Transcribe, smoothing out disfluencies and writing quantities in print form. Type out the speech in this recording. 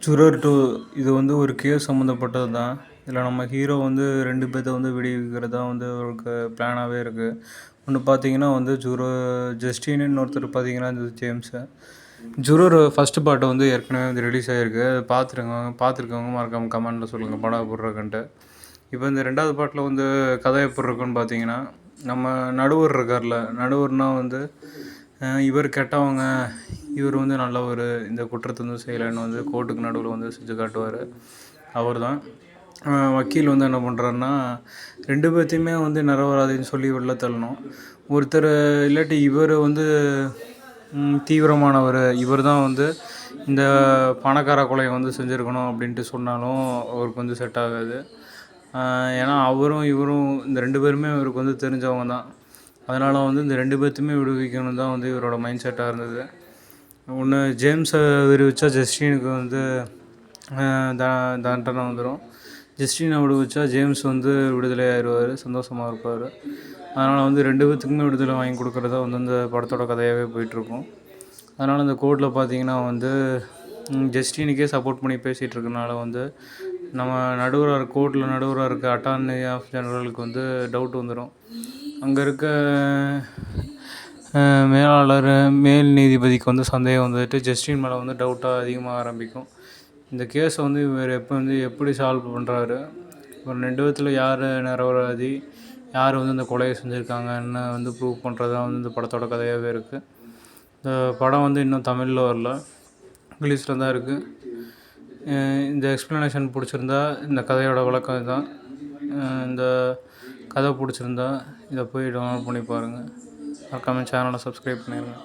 ஜுரர் 2 இது வந்து ஒரு கேஸ் சம்மந்தப்பட்டது தான். இதில் நம்ம ஹீரோ வந்து 2 பேத்த வந்து விடுவிக்கிறது தான் வந்து அவருக்கு பிளானாகவே இருக்குது. ஒன்று பார்த்தீங்கன்னா வந்து ஜஸ்டின்னு இன்னொருத்தர் பார்த்தீங்கன்னா இந்த ஜேம்ஸு. ஜுரர் ஃபஸ்ட்டு பார்ட்டு வந்து ஏற்கனவே வந்து ரிலீஸ் ஆகிருக்கு. அதை பார்த்துருக்கவங்க மறக்காமல் கமெண்டில் சொல்லுங்கள் படம் எப்படி இருக்குன்ட்டு. இப்போ இந்த 2வது பார்ட்டில் வந்து கதை எப்படி இருக்குன்னு பார்த்தீங்கன்னா, நம்ம நடுவர் இருக்கார்ல, நடுவர்னால் வந்து இவர் கெட்டவங்க, இவர் வந்து நல்லவர், இந்த குற்றத்தை வந்து செய்யலைன்னு வந்து கோர்ட்டுக்கு நடுவில் வந்து செஞ்சு காட்டுவார். அவர் தான் வக்கீல் வந்து என்ன பண்ணுறாருன்னா, 2 பேர்த்தையுமே வந்து நிரபராதின்னு சொல்லி வெளில தள்ளணும். ஒருத்தர் இல்லாட்டி இவர் வந்து தீவிரமானவர், இவர் தான் வந்து இந்த பணக்கார கொலையை வந்து செஞ்சுருக்கணும் அப்படின்ட்டு சொன்னாலும் அவருக்கு வந்து செட் ஆகாது. ஏன்னா அவரும் இவரும் இந்த 2 பேருமே இவருக்கு வந்து தெரிஞ்சவங்க தான். அதனால் வந்து இந்த 2 பேர்த்தையுமே விடுவிக்கணும் தான் வந்து இவரோட மைண்ட் செட்டாக இருந்தது. ஒன்று ஜேம்ஸை விடுவிச்சா ஜஸ்டினுக்கு வந்து தண்டனை வந்துடும். ஜஸ்டினை விடுவிச்சா ஜேம்ஸ் வந்து விடுதலை ஆயிடுவார், சந்தோஷமாக இருப்பார். அதனால் வந்து 2 பேர்த்துக்குமே விடுதலை வாங்கி கொடுக்குறதா வந்து இந்த படத்தோட கதையாகவே போயிட்டுருக்கும். அதனால் இந்த கோர்ட்டில் பார்த்திங்கன்னா வந்து ஜஸ்டினுக்கே சப்போர்ட் பண்ணி பேசிகிட்டு இருக்கனால வந்து நம்ம கோர்ட்டில் நடுவராக இருக்க அட்டார்னி ஆஃப் ஜெனரலுக்கு வந்து டவுட் வந்துடும். அங்கே இருக்க மேல் நீதிபதிக்கு வந்து சந்தேகம் வந்துட்டு ஜஸ்டின் மேலே வந்து டவுட்டாக அதிகமாக ஆரம்பிக்கும். இந்த கேஸை வந்து இவர் எப்படி சால்வ் பண்ணுறாரு, ஒரு 2 விதத்தில் யார் நிரபராதி, யார் வந்து இந்த கொலையை செஞ்சுருக்காங்கன்னு வந்து ப்ரூவ் பண்ணுறது தான் வந்து இந்த படத்தோட கதையாகவே இருக்குது. இந்த படம் வந்து இன்னும் தமிழில் வரல, இங்கிலீஷில் தான் இருக்குது. இந்த எக்ஸ்ப்ளனேஷன் பிடிச்சிருந்தா, இந்த கதையோட விளக்கம் தான், இந்த கதை பிடிச்சிருந்தா இதை போய் டவுன்லோட் பண்ணி பாருங்கள். மறக்காம சேனலை சப்ஸ்கிரைப் பண்ணிடுங்க.